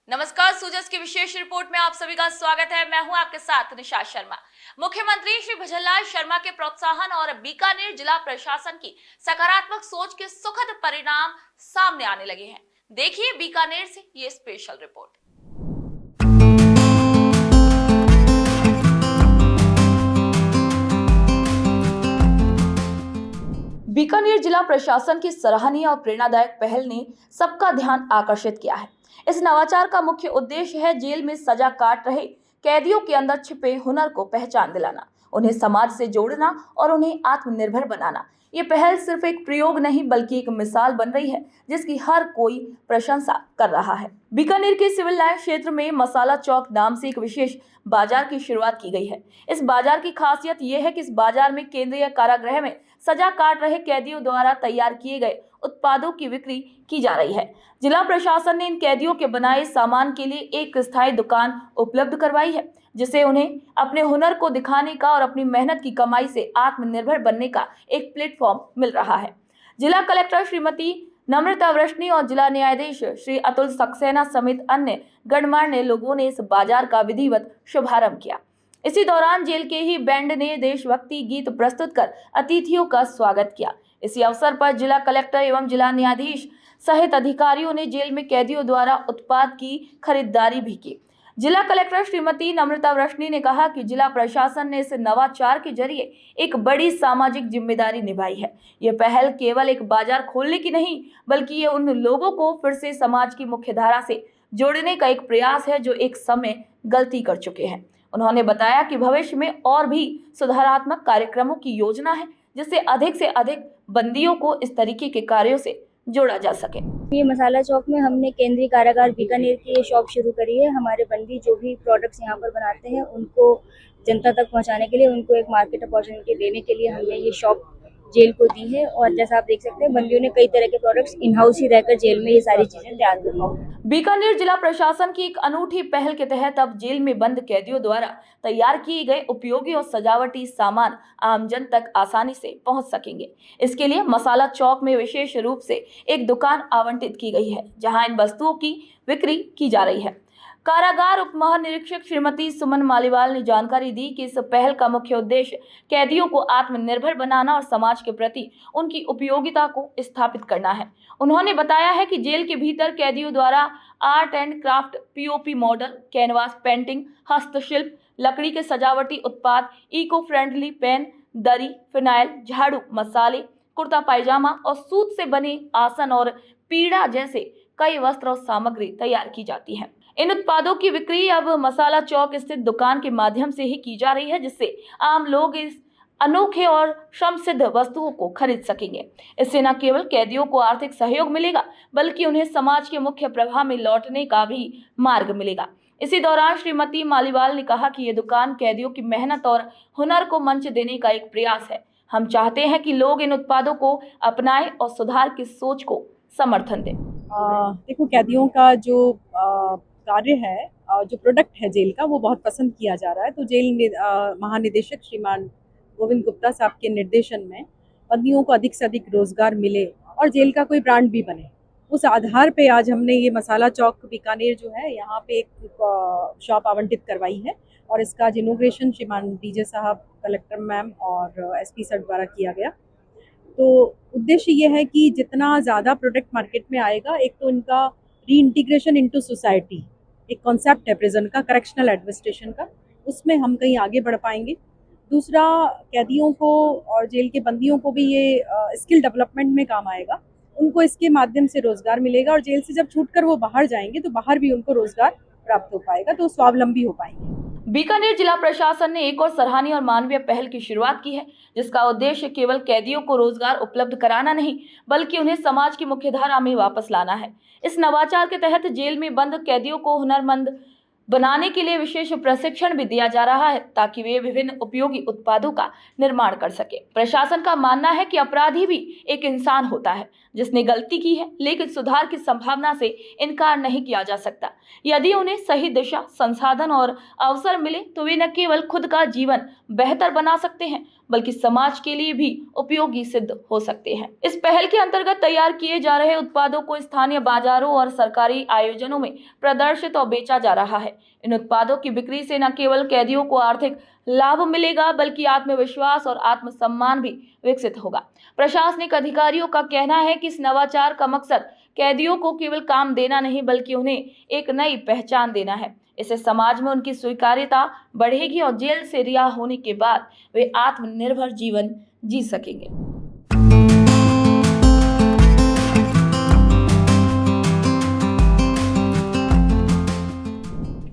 नमस्कार, सूजस की विशेष रिपोर्ट में आप सभी का स्वागत है। मैं हूं आपके साथ निशा शर्मा। मुख्यमंत्री श्री भजनलाल शर्मा के प्रोत्साहन और बीकानेर जिला प्रशासन की सकारात्मक सोच के सुखद परिणाम सामने आने लगे हैं। देखिए बीकानेर से ये स्पेशल रिपोर्ट। बीकानेर जिला प्रशासन की सराहनीय और प्रेरणादायक पहल ने सबका ध्यान आकर्षित किया है। इस नवाचार का मुख्य उद्देश्य है जेल में सजा काट रहे कैदियों के अंदर छिपे हुनर को पहचान दिलाना, उन्हें समाज से जोड़ना और उन्हें आत्मनिर्भर बनाना। ये पहल सिर्फ एक प्रयोग नहीं बल्कि एक मिसाल बन रही है जिसकी हर कोई प्रशंसा कर रहा है। बीकानेर के सिविल लाइन क्षेत्र में मसाला चौक नाम से एक विशेष बाजार की शुरुआत की गई है। इस बाजार की खासियत यह है कि इस बाजार में केंद्रीय कारागृह में सजा काट रहे कैदियों द्वारा तैयार किए गए उत्पादों की बिक्री की जा रही है। जिला प्रशासन ने इन कैदियों के बनाए सामान के लिए एक स्थायी दुकान उपलब्ध करवाई है, जिससे उन्हें अपने हुनर को दिखाने का और अपनी मेहनत की कमाई से आत्मनिर्भर बनने का एक प्लेटफॉर्म मिल रहा है। जिला कलेक्टर श्रीमती नम्रता वृष्णि और जिला न्यायाधीश श्री अतुल सक्सेना समेत अन्य गणमान्य लोगों ने इस बाजार का विधिवत शुभारंभ किया। इसी दौरान जेल के ही बैंड ने देशभक्ति गीत प्रस्तुत कर अतिथियों का स्वागत किया। इसी अवसर पर जिला कलेक्टर एवं जिला न्यायाधीश सहित अधिकारियों ने जेल में कैदियों द्वारा उत्पाद की खरीदारी भी की। जिला कलेक्टर श्रीमती नम्रता वृष्णि ने कहा कि जिला प्रशासन ने इस नवाचार के जरिए एक बड़ी सामाजिक जिम्मेदारी निभाई है। ये पहल केवल एक बाजार खोलने की नहीं बल्कि ये उन लोगों को फिर से समाज की मुख्य धारा से जोड़ने का एक प्रयास है जो एक समय गलती कर चुके हैं। उन्होंने बताया कि भविष्य में और भी सुधारात्मक कार्यक्रमों की योजना है जिससे अधिक बंदियों को इस तरीके के कार्यों से जोड़ा जा सके। ये मसाला चौक में हमने केंद्रीय कारागार बीकानेर की ये शॉप शुरू करी है। हमारे बंदी जो भी प्रोडक्ट्स यहाँ पर बनाते हैं उनको जनता तक पहुँचाने के लिए, उनको एक मार्केट अपॉर्चुनिटी देने के लिए हमने ये शॉप जेल को दी है। और जैसा आप देख सकते हैं बंदियों ने कई तरह के प्रोडक्ट्स इन हाउस ही रहकर जेल में ये सारी चीजें तैयार करी हैं। बीकानेर जिला प्रशासन की एक अनूठी पहल के तहत अब जेल में बंद कैदियों द्वारा तैयार किए गए उपयोगी और सजावटी सामान आमजन तक आसानी से पहुंच सकेंगे। इसके लिए मसाला चौक में विशेष रूप से एक दुकान आवंटित की गई है जहां इन वस्तुओं की बिक्री की जा रही है। कारागार उप महानिरीक्षक श्रीमती सुमन मालीवाल ने जानकारी दी कि इस पहल का मुख्य उद्देश्य कैदियों को आत्मनिर्भर बनाना और समाज के प्रति उनकी उपयोगिता को स्थापित करना है। उन्होंने बताया है कि जेल के भीतर कैदियों द्वारा art and craft, POP model, canvas painting, हस्तशिल्प, लकड़ी के सजावटी उत्पाद, इको फ्रेंडली पेन, दरी, फिनाइल, झाड़ू, मसाले, कुर्ता पायजामा और सूत से बने आसन और पीड़ा जैसे कई वस्त्र और सामग्री तैयार की जाती है। इन उत्पादों की बिक्री अब मसाला चौक स्थित दुकान के माध्यम से ही की जा रही है, जिससे आम लोग इस अनोखे और श्रम सिद्ध वस्तुओं को खरीद सकेंगे। इससे न केवल कैदियों को आर्थिक सहयोग मिलेगा बल्कि उन्हें समाज के मुख्य प्रवाह में लौटने का भी मार्ग मिलेगा। इसी दौरान श्रीमती मालीवाल ने कहा कि ये दुकान कैदियों की मेहनत और हुनर को मंच देने का एक प्रयास है। हम चाहते हैं कि लोग इन उत्पादों को अपनाएं और सुधार की सोच को समर्थन दें। देखो, कैदियों का जो कार्य है, जो प्रोडक्ट है जेल का, वो बहुत पसंद किया जा रहा है। तो जेल महानिदेशक श्रीमान गोविंद गुप्ता साहब के निर्देशन में बंदियों को अधिक से अधिक रोजगार मिले और जेल का कोई ब्रांड भी बने, उस आधार पे आज हमने ये मसाला चौक बीकानेर जो है यहाँ पे एक शॉप आवंटित करवाई है। और इसका इनॉग्रेशन श्रीमान डीजे साहब, कलेक्टर मैम और एसपी सर द्वारा किया गया। तो उद्देश्य ये है कि जितना ज़्यादा प्रोडक्ट मार्केट में आएगा, एक तो इनका री इंटीग्रेशन इनटू सोसाइटी, एक कॉन्सेप्ट है प्रिजन का, करेक्शनल एडमिनिस्ट्रेशन का, उसमें हम कहीं आगे बढ़ पाएंगे। दूसरा, कैदियों को और जेल के बंदियों को भी ये स्किल डेवलपमेंट में काम आएगा। उनको इसके माध्यम से रोजगार मिलेगा और जेल से जब छूटकर वो बाहर जाएंगे तो बाहर भी उनको रोजगार प्राप्त हो पाएगा, तो स्वावलंबी हो पाएंगे। बीकानेर जिला प्रशासन ने एक और सराहनीय और मानवीय पहल की शुरुआत की है, जिसका उद्देश्य केवल कैदियों को रोजगार उपलब्ध कराना नहीं बल्कि उन्हें समाज की मुख्यधारा में वापस लाना है। इस नवाचार के तहत जेल में बंद कैदियों को हुनरमंद बनाने के लिए विशेष प्रशिक्षण भी दिया जा रहा है ताकि वे विभिन्न उपयोगी उत्पादों का निर्माण कर सके। प्रशासन का मानना है कि अपराधी भी एक इंसान होता है जिसने गलती की है, लेकिन सुधार की संभावना से इनकार नहीं किया जा सकता। यदि उन्हें सही दिशा, संसाधन और अवसर मिले तो वे न केवल खुद का जीवन बेहतर बना सकते हैं बल्कि समाज के लिए भी उपयोगी सिद्ध हो सकते हैं। इस पहल के अंतर्गत तैयार किए जा रहे उत्पादों को स्थानीय बाजारों और सरकारी आयोजनों में प्रदर्शित और बेचा जा रहा है। इन उत्पादों की बिक्री से न केवल कैदियों को आर्थिक लाभ मिलेगा, बल्कि आत्मविश्वास और आत्मसम्मान भी विकसित होगा। प्रशासनिक अधिकारियों का कहना है कि इस नवाचार का मकसद कैदियों को केवल काम देना नहीं, बल्कि उन्हें एक नई पहचान देना है। इससे समाज में उनकी स्वीकार्यता बढ़ेगी और जेल से रिहा होने के बाद वे आत्मनिर्भर जीवन जी सकेंगे।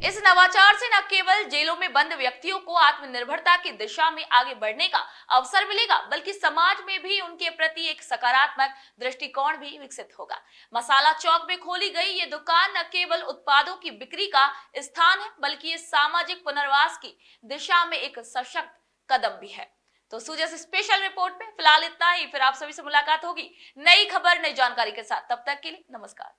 इस नवाचार से न केवल जेलों में बंद व्यक्तियों को आत्मनिर्भरता की दिशा में आगे बढ़ने का अवसर मिलेगा, बल्कि समाज में भी उनके प्रति एक सकारात्मक दृष्टिकोण भी विकसित होगा। मसाला चौक में खोली गई ये दुकान न केवल उत्पादों की बिक्री का स्थान है, बल्कि ये सामाजिक पुनर्वास की दिशा में एक सशक्त कदम भी है। तो सूजस स्पेशल रिपोर्ट में फिलहाल इतना ही। फिर आप सभी से मुलाकात होगी नई खबर, नई जानकारी के साथ। तब तक के लिए नमस्कार।